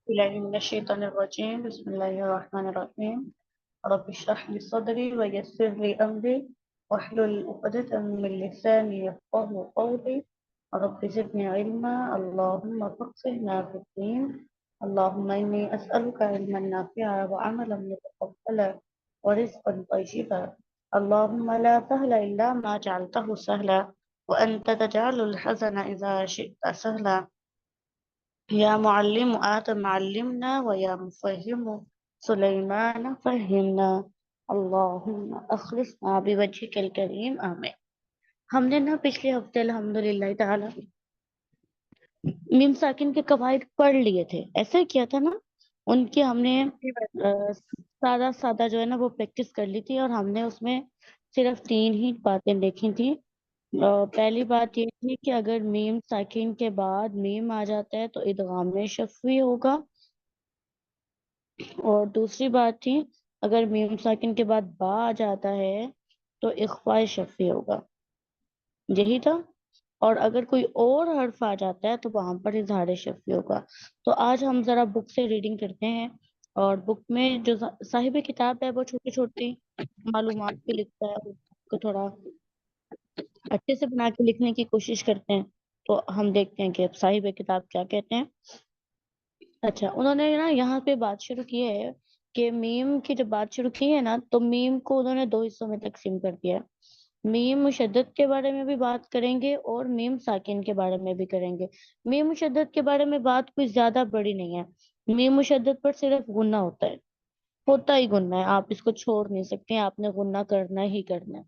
बिल्लाहि मिनश्शैतानिर्रजीम बिस्मिल्लाहिर्रहमानिर्रहीम रब्बि इश्रह लि सदरी व यस्सिर लि अमरी वहलुल उक़दतम मिन लिसानी यफ़क़हू क़ौली रब्बि ज़िदनी इल्मा अल्लाहुम्मा फ़क़्हिना फ़िद्दीन अल्लाहुम्मा इन्नी अस्अलुका इल्मन नाफ़िअ व अमलन मुतक़ब्बला व रिज़्क़न तय्यिबा अल्लाहुम्मा ला सहला इल्ला मा जअलतहु सहला व अंत तजअलुल हज़न इज़ा शि'ता सहला या मुअल्लिम आदम अल्लिमना व या मुफ़हिम सुलैमान फ़हिमना अल्लाहुम्मा अख़लिसना बिवजहिकल करीम आमीन। हमने ना पिछले हफ्ते अल्हम्दुलिल्लाह ताला मीम साकिन के कवायद पढ़ लिए थे, ऐसा ही किया था ना। उनकी हमने सादा सादा जो है ना वो प्रैक्टिस कर ली थी और हमने उसमें सिर्फ 3 ही बातें देखी थी। पहली बात ये थी कि अगर मीम साकिन के बाद मीम आ जाता है तो इदगाम में शफ़वी होगा, और दूसरी बात थी अगर मीम साकिन के बाद बा आ जाता है तो इख्फा शफ़वी होगा, यही था। और अगर कोई और हर्फ आ जाता है तो वहां पर इजहार शफ़वी होगा। तो आज हम जरा बुक से रीडिंग करते हैं, और बुक में जो साहिब किताब है वो छोटी छोटी मालूमात भी लिखता है, उसको थोड़ा अच्छे से बना के लिखने की कोशिश करते हैं। तो हम देखते हैं कि अब साहिब किताब क्या कहते हैं। अच्छा, उन्होंने ना यहाँ पे बात शुरू की है कि मीम की जब बात शुरू की है ना तो मीम को उन्होंने 2 हिस्सों में तकसीम कर दिया है। मीम मुशद्दद के बारे में भी बात करेंगे और मीम साकिन के बारे में भी करेंगे। मीम मुशद्दद के बारे में बात कुछ ज्यादा बड़ी नहीं है। मीम मुशद्दद पर सिर्फ गुन्ना होता ही गुन्ना है, आप इसको छोड़ नहीं सकते, आपने गुन्ना करना ही करना है।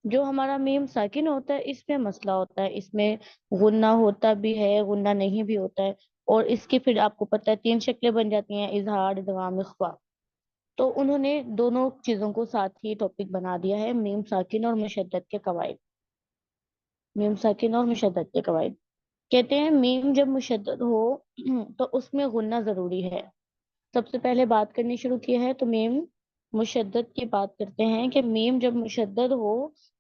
जो हमारा मीम साकिन होता है इसमें मसला होता है, इसमें गुन्ना होता भी है, गुन्ना नहीं भी होता है, और इसकी फिर आपको पता है 3 शक्लें बन जाती हैं, इजहार, इदगाम, इख्फा। तो उन्होंने दोनों चीजों को साथ ही टॉपिक बना दिया है, मीम साकिन और मुशद्दद के कवायद। मीम साकिन और मुशद्दद के कवायद कहते हैं मीम जब मुशद्दद हो तो उसमें गुन्ना जरूरी है। सबसे पहले बात करनी शुरू की है तो मीम मुशद्दद की बात करते हैं कि मीम जब मुशद्दद हो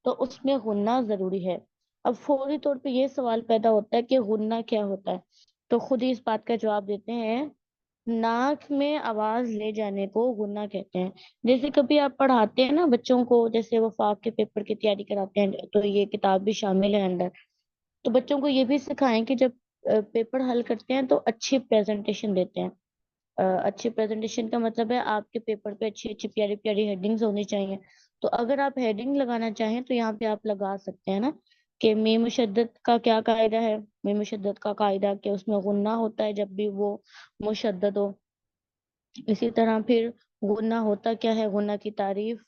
तो उसमें गुन्ना जरूरी है। अब फौरी तौर पे ये सवाल पैदा होता है कि गुन्ना क्या होता है, तो खुद ही इस बात का जवाब देते हैं। नाक में आवाज ले जाने को गुन्ना कहते हैं। जैसे कभी आप पढ़ाते हैं ना बच्चों को, जैसे वो फाक के पेपर की तैयारी कराते हैं तो ये किताब भी शामिल है अंदर। तो बच्चों को ये भी सिखाएं कि जब पेपर हल करते हैं तो अच्छी प्रेजेंटेशन देते हैं। अच्छी प्रेजेंटेशन का मतलब है आपके पेपर पे अच्छी अच्छी प्यारी प्यारी हेडिंग्स होनी चाहिए। तो अगर आप हेडिंग लगाना चाहें तो यहाँ पे आप लगा सकते हैं ना कि मीम मुशद्दद का क्या कायदा है। मीम मुशद्दद का कायदा कि उसमें गुन्ना होता है जब भी वो मुशद्दद हो। इसी तरह फिर गुन्ना होता क्या है, गुन्ना की तारीफ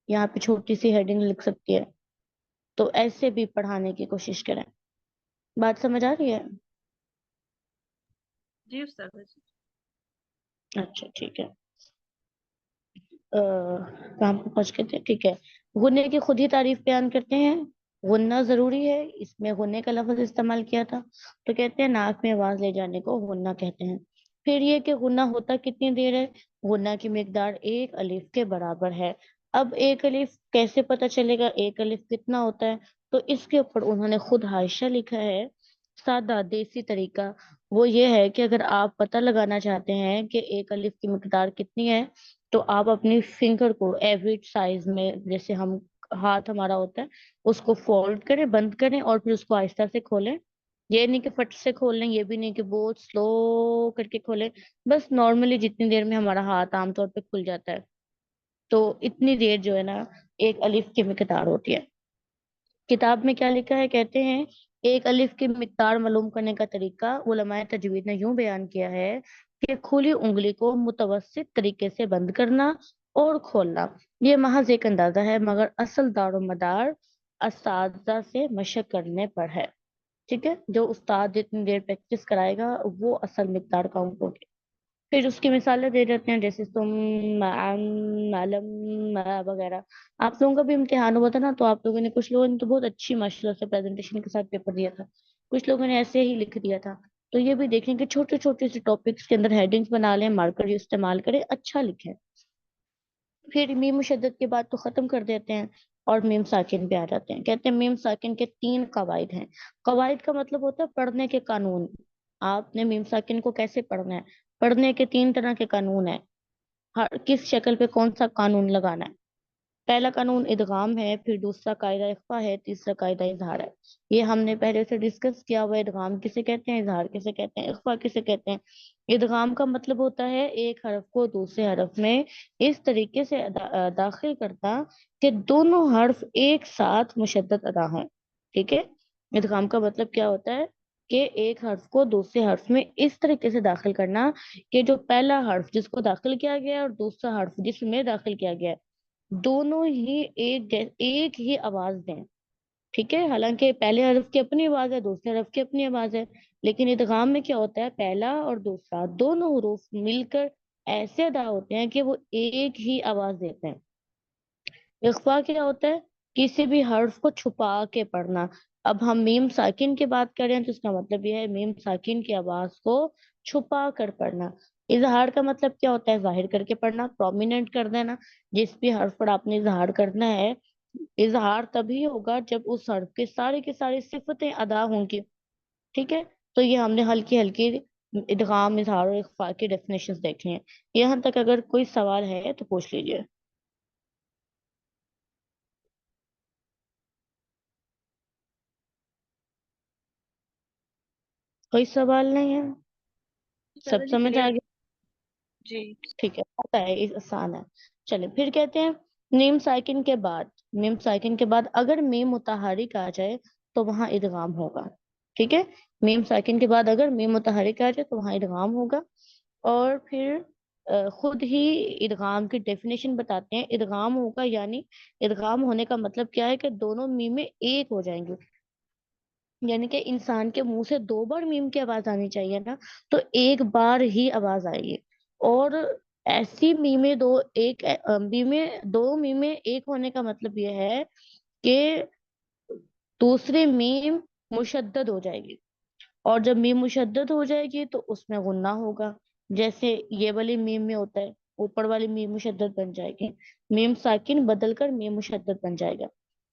यहाँ पे छोटी सी हेडिंग लिख सकती है। तो ऐसे भी पढ़ाने की कोशिश करें। बात समझ आ रही है? जी उस्ताद जी। अच्छा ठीक है। कहाँ पे पहुंच गए थे? ठीक है, गुन्ने की खुद ही तारीफ बयान करते हैं। गुन्ना जरूरी है, इसमें गुन्ने का लफ्ज इस्तेमाल किया था, तो कहते हैं नाक में आवाज ले जाने को गुन्ना कहते हैं। फिर ये कि गुन्ना होता कितनी देर है, गुन्ना की मिकदार 1 अलिफ के बराबर है। अब 1 अलिफ कैसे पता चलेगा, 1 अलिफ कितना होता है? तो इसके ऊपर उन्होंने खुद हाशिया लिखा है, सादा देसी तरीका। वो ये है कि अगर आप पता लगाना चाहते हैं कि 1 अलिफ की मिकदार कितनी है, तो आप अपनी फिंगर को एवरेज साइज में, जैसे हम हाथ हमारा होता है, उसको फोल्ड करें, बंद करें और फिर उसको आहिस्ता से खोलें। ये नहीं कि फट से खोल लें, ये भी नहीं कि बहुत स्लो करके खोलें, बस नॉर्मली जितनी देर में हमारा हाथ आमतौर पे खुल जाता है, तो इतनी देर जो है ना 1 अलिफ की मिकदार होती है। किताब में क्या लिखा है, कहते हैं 1 अलिफ की मिकदार मालूम करने का तरीका उलमाए तजवीद ने यूं बयान किया है कि खुली उंगली को मुतवस्सित तरीके से बंद करना और खोलना, ये महज एक अंदाजा है, मगर असल दारो मदार असातिज़ा से मशक करने पर है। ठीक है, जो उस्ताद जितनी देर प्रैक्टिस कराएगा वो असल मिकदार काउंट होगी। फिर उसकी मिसालें दे देते हैं, जैसे तुम, अन, अलम, वगैरह। आप लोगों का भी इम्तिहान हुआ था ना, तो आप लोगों ने, कुछ लोगों ने तो बहुत अच्छी माशाल्लाह से प्रेजेंटेशन के साथ पेपर दिया था, कुछ लोगों ने ऐसे ही लिख दिया था। तो ये भी देखें कि छोटे छोटे से टॉपिक्स के अंदर हेडिंग्स बना लें, मार्कर इस्तेमाल करें, अच्छा लिखें। फिर मीम मुशद्दद के बाद तो खत्म कर देते हैं और मीम साकिन पे आ जाते हैं। कहते हैं मीम साकिन के 3 कवायद हैं। कवायद का मतलब होता है पढ़ने के कानून। आपने मीम साकिन को कैसे पढ़ना है, पढ़ने के 3 तरह के कानून है, हर किस शक्ल पे कौन सा कानून लगाना है। पहला कानून इदगाम है, फिर दूसरा कायदा इख्फा है, तीसरा कायदा इजहार है। ये हमने पहले से डिस्कस किया हुआ है। इदगाम किसे कहते हैं, इजहार किसे कहते हैं, इख्फा किसे कहते हैं। इदगाम का मतलब होता है एक हरफ को दूसरे हरफ में इस तरीके से दाखिल करना कि दोनों हर्फ एक साथ मुशद्दद अदा हों। ठीक है, इदगाम का मतलब क्या होता है कि एक हर्फ को दूसरे हर्फ में इस तरीके से दाखिल करना कि जो पहला हर्फ जिसको दाखिल किया गया है और दूसरा हर्फ जिसमें दाखिल किया गया है, दोनों ही एक ही आवाज दें। ठीक है, हालांकि पहले हरफ की अपनी आवाज है, दूसरे हरफ की अपनी आवाज है, लेकिन इदगाम में क्या होता है, पहला और दूसरा दोनों हुरूफ मिलकर ऐसे अदा होते हैं कि वो एक ही आवाज देते हैं। इख्फा क्या होता है, किसी भी हर्फ को छुपा के पढ़ना। अब हम मीम साकिन की बात करें तो इसका मतलब यह है मीम साकिन की आवाज को छुपा कर पढ़ना। इजहार का मतलब क्या होता है, जाहिर करके पढ़ना, प्रोमिनेंट कर देना। जिस भी हर्फ पर आपने इजहार करना है, इजहार तभी होगा जब उस हर्फ की सारी सिफतें अदा होंगी। ठीक है, तो ये हमने हल्की हल्की इदगाम, इजहार और इख्फा की डेफिनेशंस देखी हैं। यहाँ तक अगर कोई सवाल है तो पूछ लीजिए। कोई सवाल नहीं है, सब चलो जी, समझ आ क्लियर। गया। जी। ठीक है, पता है, इस आसान है। चलिए फिर कहते हैं मीम साकिन के बाद, मीम साकिन के बाद अगर मीम मुतहरिक आ जाए तो वहां इदगाम होगा। ठीक है, मीम साकिन के बाद अगर मीम मुतहरिक आ जाए तो वहां इदगाम होगा। और फिर खुद ही इदगाम की डेफिनेशन बताते हैं। इदगाम होगा यानी इदगाम होने का मतलब क्या है कि दोनों मीमें एक हो जाएंगी। यानी कि इंसान के मुंह से 2 बार मीम की आवाज आनी चाहिए ना, तो एक बार ही आवाज आएगी। और ऐसी मीमें दो, मीमें दो मीमें एक होने का मतलब यह है कि दूसरी मीम मुशद्दद हो जाएगी। और जब मीम मुशद्दद हो जाएगी तो उसमें गुन्ना होगा। जैसे ये वाली मीम में होता है, ऊपर वाली मीम मुशद्दद बन जाएगी, मीम साकिन बदल कर मीम मुशद्दद बन जाएगा।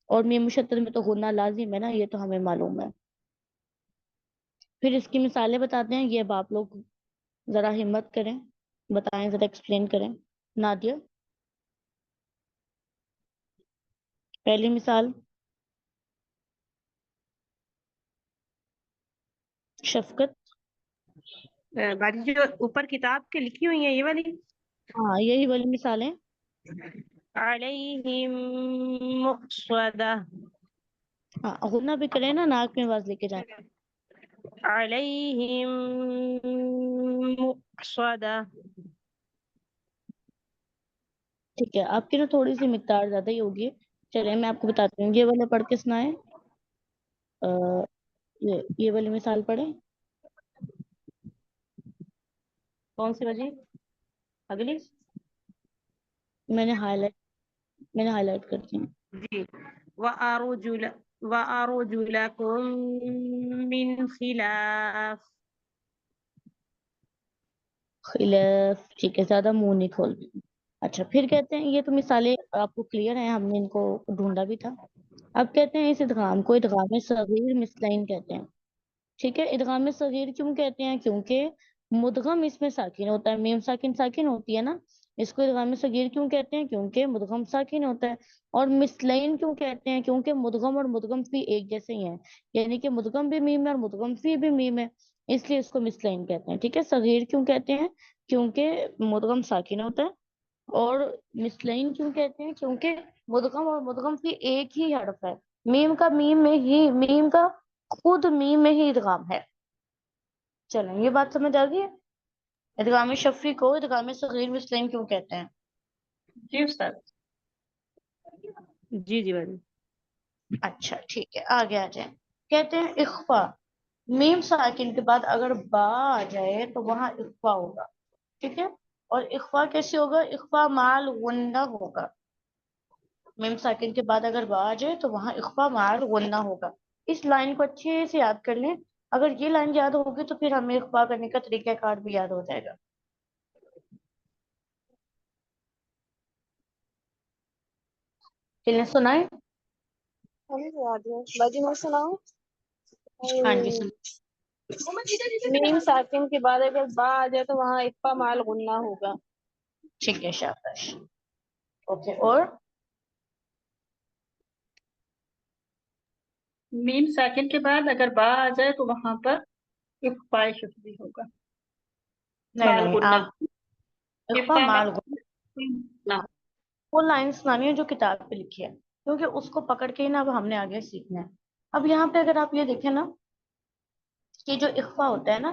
और मीम मुशद्दद में तो गुन्ना लाजिम है ना, ये तो हमें मालूम है। फिर इसकी मिसालें बताते हैं, ये अब आप लोग जरा हिम्मत करें, बताएं, जरा एक्सप्लेन करें। नादिया, पहली मिसाल। शफकत। बाकी जो ऊपर किताब के लिखी हुई है ये वाली। हाँ, यही वाली मिसालें। अलैहिम मुक़्सदा। हाँ, गुन्ना भी करें ना, नाक में आवाज लेके जाए। अलैहिम मुक़्सदा। ठीक है, आपकी ना थोड़ी सी मिकदार ज्यादा ही होगी। चलिए मैं आपको बताती हूँ, ये वाला पढ़ के सुनाए। आ, ये वाली मिसाल पढ़े। कौन सी बजी? अगली। मैंने हाईलाइट मैंने हाईलाइट कर दी। जी। व अरुजुल व अरुजुलकुम मिन खिलाफ। खिलाफ, ठीक है, ज्यादा मुंह नहीं खोल। अच्छा, फिर कहते हैं ये तो मिसालें आपको क्लियर है, हमने इनको ढूंढा भी था। अब कहते हैं इस इदगाम को इदगाम सगीर मिसलाइन कहते हैं। ठीक है, इदगाम सगीर क्यों कहते हैं, क्योंकि मुदगम इसमें साकिन होता है, मीम साकिन साकिन होती है ना। इसको इदगाम सगीर क्यों कहते हैं, क्योंकि मुदगम साकिन होता है। और मिसलाइन क्यों कहते हैं, क्योंकि मुदगम और मुदगम फी एक जैसे ही हैं। यानी कि मुदगम भी मीम है और मुदगम फी भी मीम है, इसलिए इसको मिसलाइन कहते हैं। ठीक है, सगीर क्यों कहते हैं, क्योंकि मुदगम साकिन होता है। और मिसलाइन क्यों कहते हैं, क्योंकि मुदगम और मुदगम फी एक ही हर्फ है। मीम का खुद मीम में ही इदगाम है। चलो, ये बात समझ आ गई है। इदगाम शफी को इदगाम सगीर मिसलाइन क्यों कहते हैं। जी उस्ताद। जी जी बजी। अच्छा ठीक है, आगे आ जाए। कहते हैं इख्फा, मीम साकिन के बाद अगर बा आ जाए तो वहां इख्फा होगा। ठीक है, और इख्फा कैसे होगा, इख्फा माल गुन्ना होगा। मीम साकिन के बाद अगर बा आ जाए तो वहां इख्फा माल गुन्ना होगा। इस लाइन को अच्छे से याद कर लें। अगर ये लाइन याद होगी तो फिर हमें इख्फा करने का तरीका कार भी याद हो जाएगा। चलिए सुनाए। हमें तो याद है बाजी, मैं सुनाऊं? हाँ जी, सुन। میم ساکن کے بعد اگر با آ جائے تو وہاں اقفا مال غنہ ہوگا. ٹھیک ہے شاباش. اوکے اور میم ساکن کے بعد اگر با آ جائے تو وہاں پر اقفا شفوی ہوگا. نہیں مال نہیں غنہ. آپ اخفا اقفا مال مال وہ لائن سنانی ہے جو کتاب پہ لکھی ہے کیونکہ اس کو پکڑ کے ہی نا اب ہم نے آگے سیکھنا ہے. اب یہاں پہ اگر آپ یہ دیکھیں نا کہ جو اخفا ہوتا ہے نا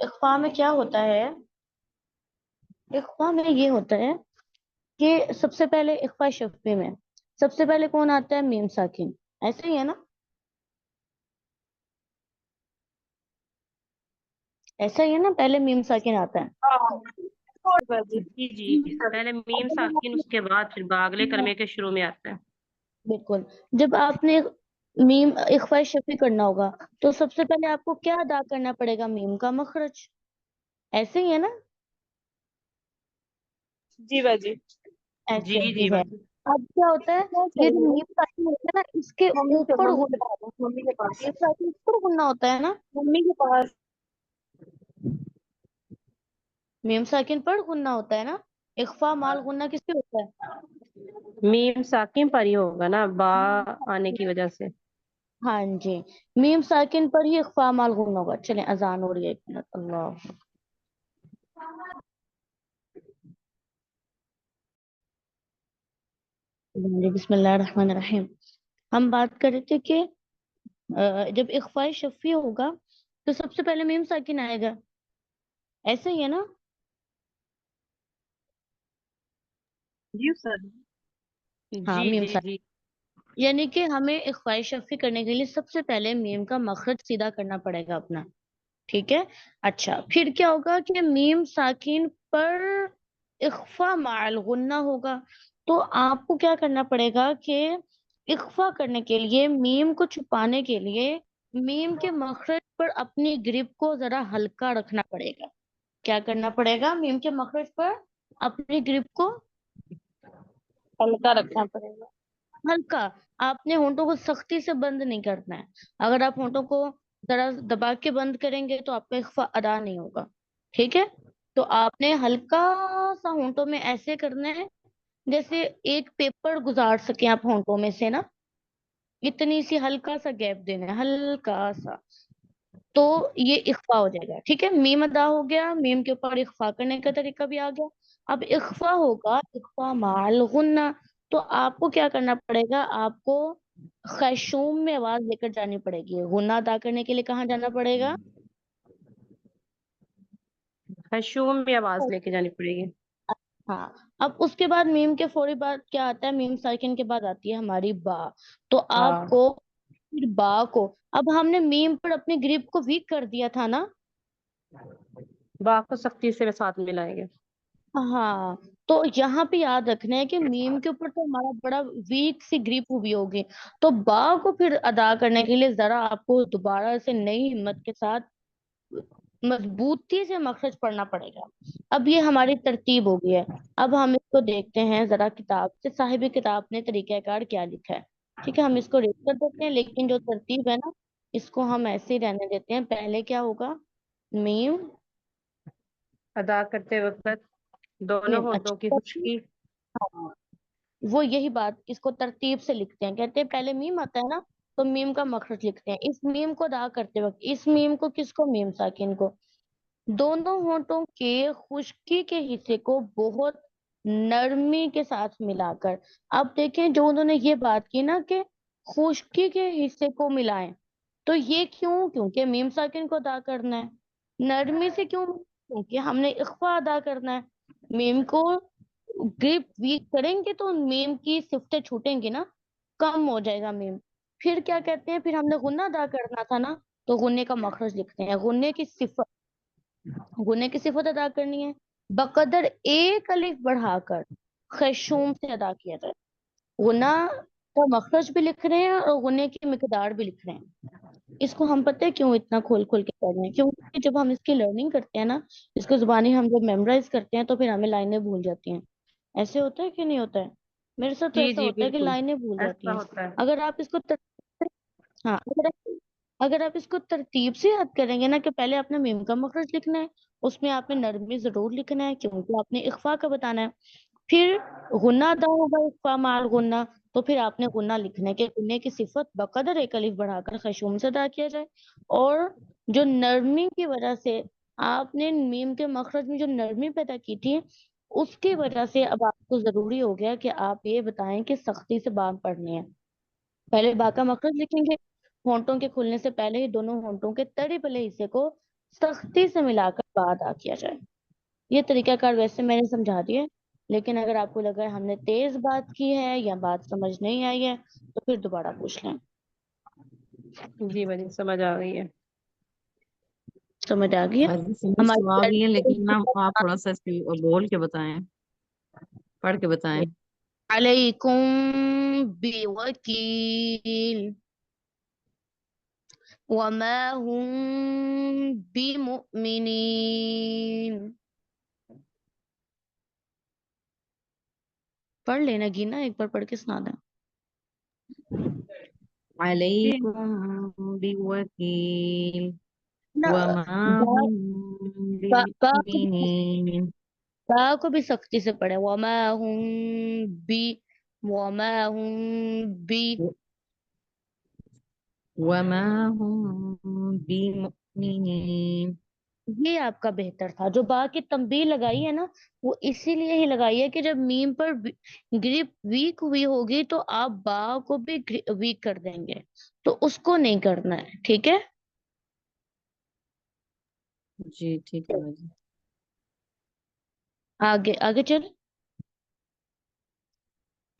اخفا میں کیا ہوتا ہے اخفا میں یہ ہوتا ہے کہ سب سے پہلے اخفا شفوی میں سب سے پہلے کون آتا ہے میم ساکن ایسے ہی ہے نا ایسا ہی ہے نا پہلے میم ساکن آتا ہے. جی جی پہلے میم ساکن اس کے بعد پھر با اگلے کلمے کے شروع میں آتا ہے. بالکل جب آپ نے میم اخفا شفوی کرنا ہوگا تو سب سے پہلے آپ کو کیا ادا کرنا پڑے گا میم کا مخرج ایسے ہی ہے نا جی باجی. ایسے جی ہی جی ہے. باجی. اب کیا ہوتا ہے یہ جو میم ساکن ہوتا ہے نا اس کے اوپر ممی کے پاس میم ساکن اوپر گننا ہوتا ہے نا ممی کے پاس میم ساکن پر گننا ہوتا ہے نا اخفا مال گننا کس سے ہوتا ہے میم ساکن پر ہی ہوگا نا با آنے کی وجہ سے. ہاں جی میم ساکن پر ہی اخفا مال غنہ ہوگا. چلیں اذان ہو رہی ہے 1 منٹ. اللہ بسم اللہ الرحمن الرحیم. ہم بات کر رہے تھے کہ جب اخفاء شفوی ہوگا تو سب سے پہلے میم ساکن آئے گا ایسا ہی ہے نا جی سر. ہاں جی میم جی ساکن جی. یعنی کہ ہمیں اخفاء شفوی کرنے کے لیے سب سے پہلے میم کا مخرج سیدھا کرنا پڑے گا اپنا. ٹھیک ہے. اچھا پھر کیا ہوگا کہ میم ساکن پر اخفا مع غنہ ہوگا تو آپ کو کیا کرنا پڑے گا کہ اخفا کرنے کے لیے میم کو چھپانے کے لیے میم کے مخرج پر اپنی گرپ کو ذرا ہلکا رکھنا پڑے گا. کیا کرنا پڑے گا میم کے مخرج پر اپنی گرپ کو ہلکا رکھنا پڑے گا. ہلکا. آپ نے ہونٹوں کو سختی سے بند نہیں کرنا ہے. اگر آپ ہونٹوں کو ذرا دبا کے بند کریں گے تو آپ کا اخفا ادا نہیں ہوگا. ٹھیک ہے. تو آپ نے ہلکا سا ہونٹوں میں ایسے کرنا ہے جیسے ایک پیپر گزار سکیں آپ ہونٹوں میں سے نا اتنی سی ہلکا سا گیپ دینا ہے ہلکا سا تو یہ اخفا ہو جائے گا. ٹھیک ہے. میم ادا ہو گیا. میم کے اوپر اخفا کرنے کا طریقہ بھی آ گیا. اب اخفا ہوگا اخفا مال غنہ تو آپ کو کیا کرنا پڑے گا آپ کو خیشوم میں آواز لے کر جانی پڑے گی. غنہ ادا کرنے کے لیے کہاں جانا پڑے گا خشوم میں آواز لے کے جانی پڑے گی. ہاں. اب اس کے بعد میم کے فوری بعد کیا آتا ہے میم ساکن کے بعد آتی ہے ہماری با. تو آپ ہاں. کو پھر با کو اب ہم نے میم پر اپنی گریپ کو ویک کر دیا تھا نا با کو سختی سے ساتھ ملائیں گے. ہاں تو یہاں پہ یاد رکھنا ہے کہ میم کے اوپر تو ہمارا بڑا ویک سی گریپ ہوئی ہوگی تو با کو پھر ادا کرنے کے لیے ذرا آپ کو دوبارہ سے نئی ہمت کے ساتھ مضبوطی سے مخرج پڑھنا پڑے گا. اب یہ ہماری ترتیب ہو گئی ہے. اب ہم اس کو دیکھتے ہیں ذرا کتاب سے صاحب کتاب نے طریقہ کار کیا لکھا ہے. ٹھیک ہے. ہم اس کو ریڈ کر دیتے ہیں لیکن جو ترتیب ہے نا اس کو ہم ایسے ہی رہنے دیتے ہیں. پہلے کیا ہوگا میم ادا کرتے وقت دونوں ہونٹوں کی اچھا خشکی. ہاں وہ یہی بات اس کو ترتیب سے لکھتے ہیں. کہتے ہیں پہلے میم آتا ہے نا تو میم کا مخرج لکھتے ہیں. اس میم کو ادا کرتے وقت اس میم کو کس کو میم ساکن کو دونوں ہونٹوں کے خشکی کے حصے کو بہت نرمی کے ساتھ ملا کر اب دیکھیں جو انہوں نے یہ بات کی نا کہ خشکی کے حصے کو ملائیں تو یہ کیوں کیونکہ میم ساکن کو ادا کرنا ہے. نرمی سے کیوں کیونکہ ہم نے اخفا ادا کرنا ہے. میم کو گریپ ویک کریں گے تو میم کی صفتیں چھوٹیں گی نا کم ہو جائے گا میم. پھر کیا کہتے ہیں پھر ہم نے غنہ ادا کرنا تھا نا تو غنے کا مخرج لکھتے ہیں. غنے کی صفت ادا کرنی ہے بقدر ایک الف بڑھا کر خیشوم سے ادا کیا جائے. غنہ کا مخرج بھی لکھ رہے ہیں اور غنے کی مقدار بھی لکھ رہے ہیں. اس کو ہم پتہ ہے کیوں اتنا کھول کھول کے پڑھ رہے ہیں کیونکہ جب ہم اس کی لرننگ کرتے ہیں نا اس کو زبانی ہم جب میمورائز کرتے ہیں تو پھر ہمیں لائنیں بھول جاتی ہیں. ایسے ہوتا ہے کہ نہیں ہوتا ہے. میرے ساتھ تو جی ایسا جی ہوتا ہے کہ بالکل لائنیں بھول جاتی ایسا ہیں. ہوتا ہے. اگر آپ اس کو ہاں اگر آپ اس کو ترتیب سے یاد کریں گے نا کہ پہلے آپ نے میم کا مخرج لکھنا ہے، اس میں آپ نے نرمی ضرور لکھنا ہے کیونکہ آپ نے اخفا کا بتانا ہے، پھر غنہ ادا ہوگا اخفا مال غنہ، تو پھر آپ نے غنہ لکھنا ہے کہ غنے کی صفت بقدر ایک الف بڑھا کر خشوم سے ادا کیا جائے، اور جو نرمی کی وجہ سے آپ نے میم کے مخرج میں جو نرمی پیدا کی تھی اس کی وجہ سے اب آپ کو ضروری ہو گیا کہ آپ یہ بتائیں کہ سختی سے بام پڑھنے ہیں۔ پہلے با کا مخرج لکھیں گے، ہونٹوں کے کھلنے سے پہلے ہی دونوں ہونٹوں کے تڑی پلے حصے کو سختی سے ملا کر با ادا کیا جائے۔ یہ طریقہ کار ویسے میں نے سمجھا دیا ہے، لیکن اگر آپ کو لگا ہے ہم نے تیز بات کی ہے یا بات سمجھ نہیں آئی ہے تو پھر دوبارہ پوچھ لیں۔ جی بجی سمجھ آ گئی ہے۔ سمجھ آ گئی ہے؟ باجی سمجھ تو آ گئی ہے، لیکن ہماری میم آپ تھوڑا سا اس کو بول کے بتائیں، پڑھ کے بتائیں۔ علیکم بوکیل وما هم بمؤمنین۔ پڑھ لینا گینا، ایک بار پڑھ کے سنا دیں۔ علیکم بوکیل نا، وما با هم با بمؤمنین۔ با کو بھی سختی سے پڑھے، وما هم بی، وما هم بی، وما هم بمؤمنین۔ یہ آپ کا بہتر تھا۔ جو با کی تنبیہ لگائی ہے نا وہ اسی لیے ہی لگائی ہے کہ جب میم پر گریپ ویک ہوئی ہوگی تو آپ با کو بھی ویک کر دیں گے، تو اس کو نہیں کرنا ہے، ٹھیک ہے؟ جی ٹھیک ہے باجی۔ آگے آگے چل،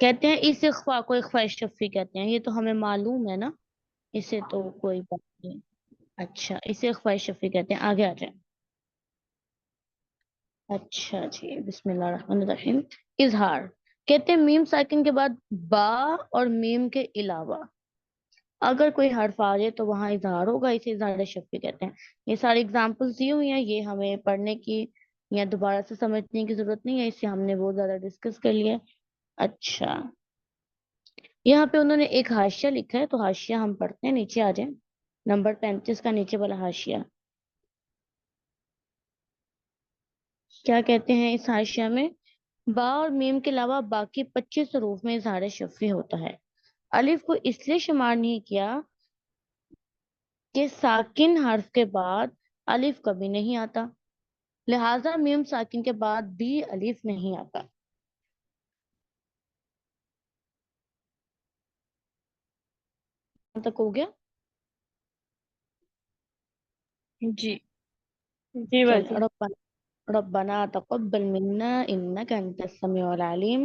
کہتے ہیں اس اخفاء کو اخفاء شفی کہتے ہیں، یہ تو ہمیں معلوم ہے نا، اسے تو کوئی بات نہیں۔ اچھا، اسے اخفاء شفی کہتے ہیں، آگے آ جائیں۔ اچھا جی، بسم اللہ الرحمن الرحیم۔ اظہار کہتے ہیں میم ساکن کے بعد با اور میم کے علاوہ اگر کوئی حرف آ جائے تو وہاں اظہار ہوگا، اسے اظہار شفی کہتے ہیں۔ یہ ساری اگزامپلس دی ہوئی ہیں، یہ ہمیں پڑھنے کی یا دوبارہ سے سمجھنے کی ضرورت نہیں ہے، اس سے ہم نے بہت زیادہ ڈسکس کر لیا۔ اچھا، یہاں پہ انہوں نے ایک حاشیہ لکھا ہے تو حاشیہ ہم پڑھتے ہیں، نیچے آ جائیں، نمبر 35 کا نیچے والا حاشیہ۔ کیا کہتے ہیں اس حاشیہ میں؟ با اور میم کے علاوہ باقی 25 حروف میں اظہار شفی ہوتا ہے۔ الف کو اس لیے شمار نہیں کیا کہ ساکن حرف کے بعد الف کبھی نہیں آتا، لہٰذا میم ساکن کے بعد بھی الف نہیں آتا۔ تک ہو گیا؟ جی جی چل، باجی۔ ربنا تقبل منا انك انت السميع العليم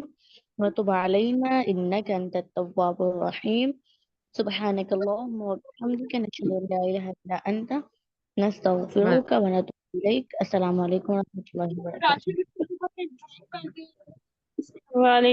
وتب علينا انك انت التواب الرحيم سبحانك اللهم وبحمدك نشهد ان لا اله الا انت نستغفرك ونتوب اليك۔ السلام علیکم ورحمۃ اللہ وبرکاتہ۔ وعلیکم